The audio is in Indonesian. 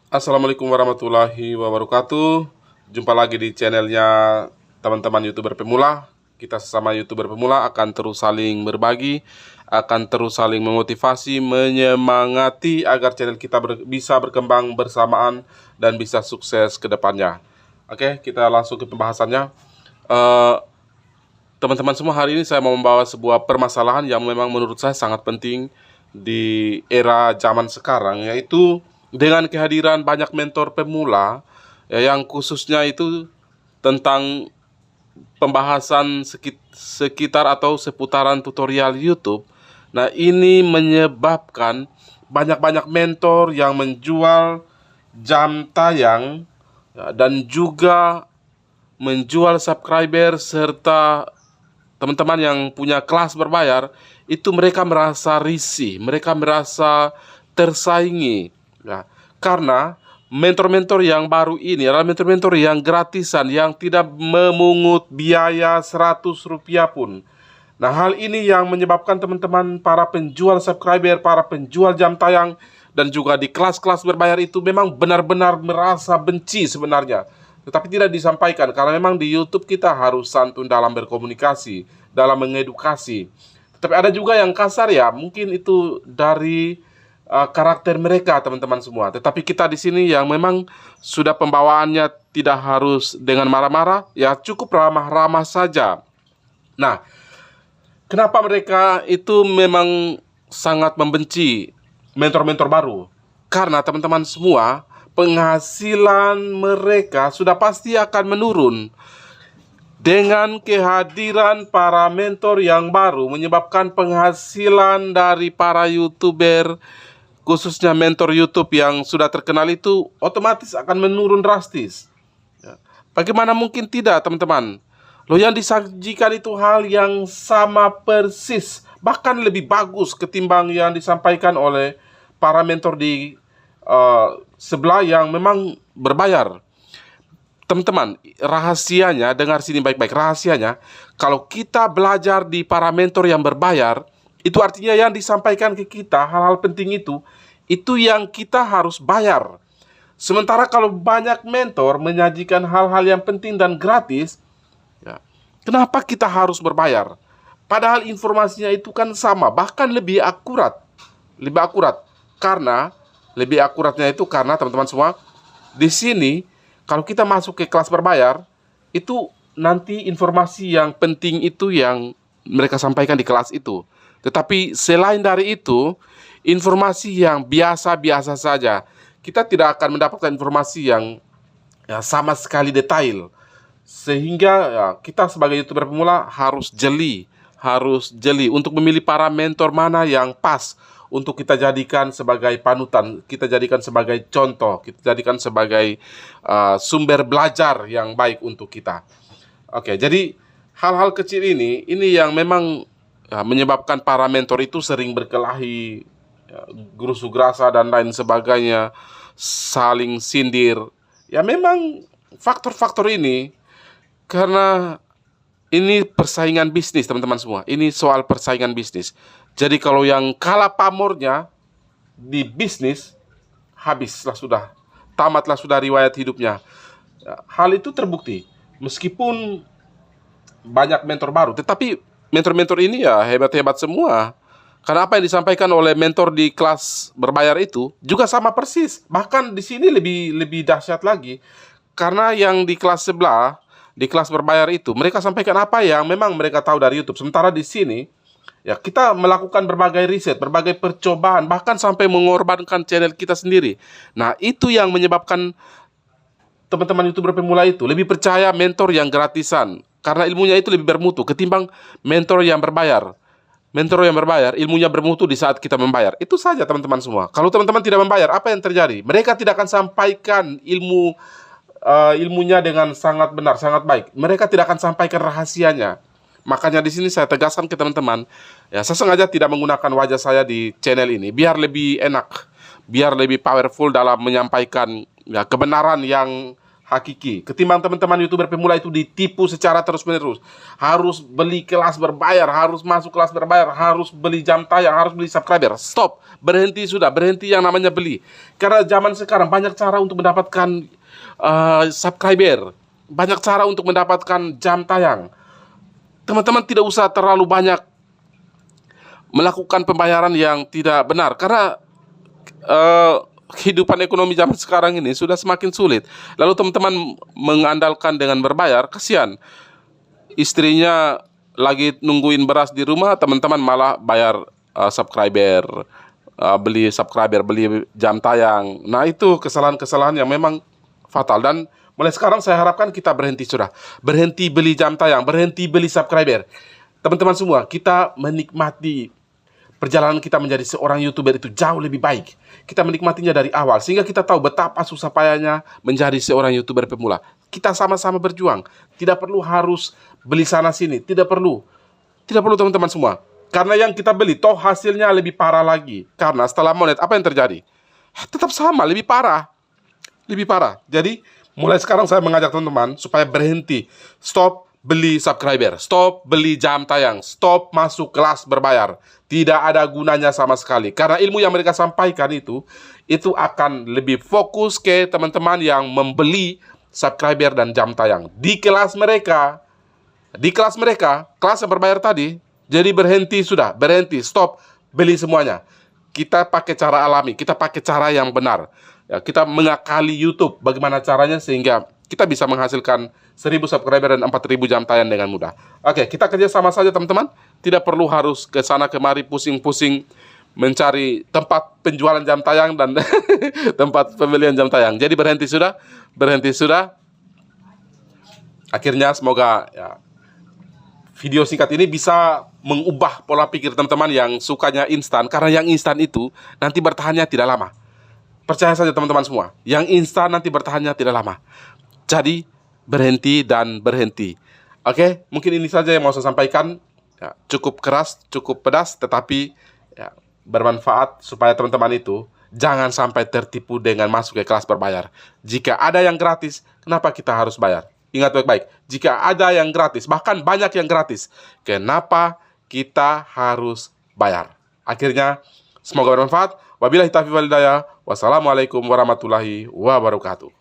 Assalamualaikum warahmatullahi wabarakatuh. Jumpa lagi di channelnya teman-teman YouTuber pemula. Kita sesama YouTuber pemula akan terus saling berbagi, akan terus saling memotivasi, menyemangati agar channel kita bisa berkembang bersamaan dan bisa sukses ke depannya. Oke, kita langsung ke pembahasannya. Eh, Teman-teman semua, hari ini saya mau membawa sebuah permasalahan yang memang menurut saya sangat penting di era zaman sekarang, yaitu dengan kehadiran banyak mentor pemula ya, yang khususnya itu tentang pembahasan sekitar atau seputaran tutorial YouTube. Nah, ini menyebabkan banyak-banyak mentor yang menjual jam tayang ya, dan juga menjual subscriber serta teman-teman yang punya kelas berbayar. Itu mereka merasa risih, mereka merasa tersaingi ya, karena mentor-mentor yang baru ini adalah mentor-mentor yang gratisan, yang tidak memungut biaya 100 rupiah pun. Nah, hal ini yang menyebabkan teman-teman para penjual subscriber, para penjual jam tayang, dan juga di kelas-kelas berbayar itu memang benar-benar merasa benci sebenarnya. Tetapi tidak disampaikan, karena memang di YouTube kita harus santun dalam berkomunikasi, dalam mengedukasi. Tetapi ada juga yang kasar ya, mungkin itu dari karakter mereka teman-teman semua. Tetapi kita di sini yang memang sudah pembawaannya tidak harus dengan marah-marah, ya cukup ramah-ramah saja. Nah, kenapa mereka itu memang sangat membenci mentor-mentor baru? Karena teman-teman semua, penghasilan mereka sudah pasti akan menurun. Dengan kehadiran para mentor yang baru menyebabkan penghasilan dari para YouTuber, khususnya mentor YouTube yang sudah terkenal itu otomatis akan menurun drastis. Ya. Bagaimana mungkin tidak, teman-teman? Loh, yang disajikan itu hal yang sama persis, bahkan lebih bagus ketimbang yang disampaikan oleh para mentor di sebelah yang memang berbayar. Teman-teman, rahasianya, dengar sini baik-baik, rahasianya, kalau kita belajar di para mentor yang berbayar, itu artinya yang disampaikan ke kita, hal-hal penting itu yang kita harus bayar. Sementara kalau banyak mentor menyajikan hal-hal yang penting dan gratis, ya, kenapa kita harus berbayar? Padahal informasinya itu kan sama, bahkan lebih akurat. Lebih akurat. Karena, lebih akuratnya itu karena teman-teman semua, di sini, kalau kita masuk ke kelas berbayar, itu nanti informasi yang penting itu yang mereka sampaikan di kelas itu. Tetapi selain dari itu, informasi yang biasa-biasa saja. Kita tidak akan mendapatkan informasi yang ya, sama sekali detail. Sehingga ya, kita sebagai YouTuber pemula harus jeli untuk memilih para mentor mana yang pas untuk kita jadikan sebagai panutan, kita jadikan sebagai contoh, kita jadikan sebagai sumber belajar yang baik untuk kita. Oke, jadi hal-hal kecil ini yang memang ya, menyebabkan para mentor itu sering berkelahi, ya, gerusu gerasa dan lain sebagainya, saling sindir. Ya memang faktor-faktor ini karena ini persaingan bisnis, teman-teman semua. Ini soal persaingan bisnis. Jadi kalau yang kalah pamornya di bisnis, habislah sudah, tamatlah sudah riwayat hidupnya. Ya, hal itu terbukti. Meskipun banyak mentor baru, tetapi mentor-mentor ini ya hebat-hebat semua. Karena apa yang disampaikan oleh mentor di kelas berbayar itu juga sama persis. Bahkan di sini lebih lebih dahsyat lagi. Karena yang di kelas sebelah, di kelas berbayar itu, mereka sampaikan apa yang memang mereka tahu dari YouTube. Sementara di sini, ya kita melakukan berbagai riset, berbagai percobaan, bahkan sampai mengorbankan channel kita sendiri. Nah, itu yang menyebabkan teman-teman YouTuber pemula itu lebih percaya mentor yang gratisan. Karena ilmunya itu lebih bermutu ketimbang mentor yang berbayar. Mentor yang berbayar, ilmunya bermutu di saat kita membayar. Itu saja teman-teman semua. Kalau teman-teman tidak membayar, apa yang terjadi? Mereka tidak akan sampaikan ilmunya dengan sangat benar, sangat baik. Mereka tidak akan sampaikan rahasianya. Makanya di sini saya tegaskan ke teman-teman, ya saya sengaja tidak menggunakan wajah saya di channel ini, biar lebih enak, biar lebih powerful dalam menyampaikan ya, kebenaran yang hakiki. Ketimbang teman-teman YouTuber pemula itu ditipu secara terus-menerus. Harus beli kelas berbayar, harus masuk kelas berbayar, harus beli jam tayang, harus beli subscriber. Stop, berhenti sudah, berhenti yang namanya beli. Karena zaman sekarang banyak cara untuk mendapatkan subscriber, banyak cara untuk mendapatkan jam tayang. Teman-teman tidak usah terlalu banyak melakukan pembayaran yang tidak benar, karena kehidupan ekonomi zaman sekarang ini sudah semakin sulit. Lalu teman-teman mengandalkan dengan berbayar, kasihan. Istrinya lagi nungguin beras di rumah, teman-teman malah bayar subscriber, beli subscriber, beli jam tayang. Nah, itu kesalahan-kesalahan yang memang fatal. Dan mulai sekarang saya harapkan kita berhenti sudah. Berhenti beli jam tayang, berhenti beli subscriber. Teman-teman semua, kita menikmati perjalanan kita menjadi seorang YouTuber itu jauh lebih baik. Kita menikmatinya dari awal, sehingga kita tahu betapa susah payahnya menjadi seorang YouTuber pemula. Kita sama-sama berjuang. Tidak perlu harus beli sana-sini. Tidak perlu. Tidak perlu teman-teman semua. Karena yang kita beli, toh hasilnya lebih parah lagi. Karena setelah monet, apa yang terjadi? Tetap sama, lebih parah. Lebih parah. Jadi, mulai sekarang saya mengajak teman-teman supaya berhenti. Stop beli subscriber, stop beli jam tayang, stop masuk kelas berbayar. Tidak ada gunanya sama sekali. Karena ilmu yang mereka sampaikan itu akan lebih fokus ke teman-teman yang membeli subscriber dan jam tayang. Di kelas mereka, kelas yang berbayar tadi, jadi berhenti sudah, berhenti, stop beli semuanya. Kita pakai cara alami, kita pakai cara yang benar. Ya, kita mengakali YouTube bagaimana caranya sehingga kita bisa menghasilkan 1.000 subscriber dan 4.000 jam tayang dengan mudah. Oke, kita kerja sama saja teman-teman. Tidak perlu harus ke sana kemari pusing-pusing mencari tempat penjualan jam tayang dan tempat pembelian jam tayang. Jadi berhenti sudah, berhenti sudah. Akhirnya semoga ya, video singkat ini bisa mengubah pola pikir teman-teman yang sukanya instan. Karena yang instan itu nanti bertahannya tidak lama. Percaya saja teman-teman semua, yang instan nanti bertahannya tidak lama. Jadi berhenti dan berhenti. Oke, mungkin ini saja yang mau saya sampaikan. Ya, cukup keras, cukup pedas, tetapi ya, bermanfaat supaya teman-teman itu jangan sampai tertipu dengan masuk ke kelas berbayar. Jika ada yang gratis, kenapa kita harus bayar? Ingat baik-baik, jika ada yang gratis, bahkan banyak yang gratis, kenapa kita harus bayar? Akhirnya, semoga bermanfaat. Wabillahi taufiq wal hidayah. Wassalamualaikum warahmatullahi wabarakatuh.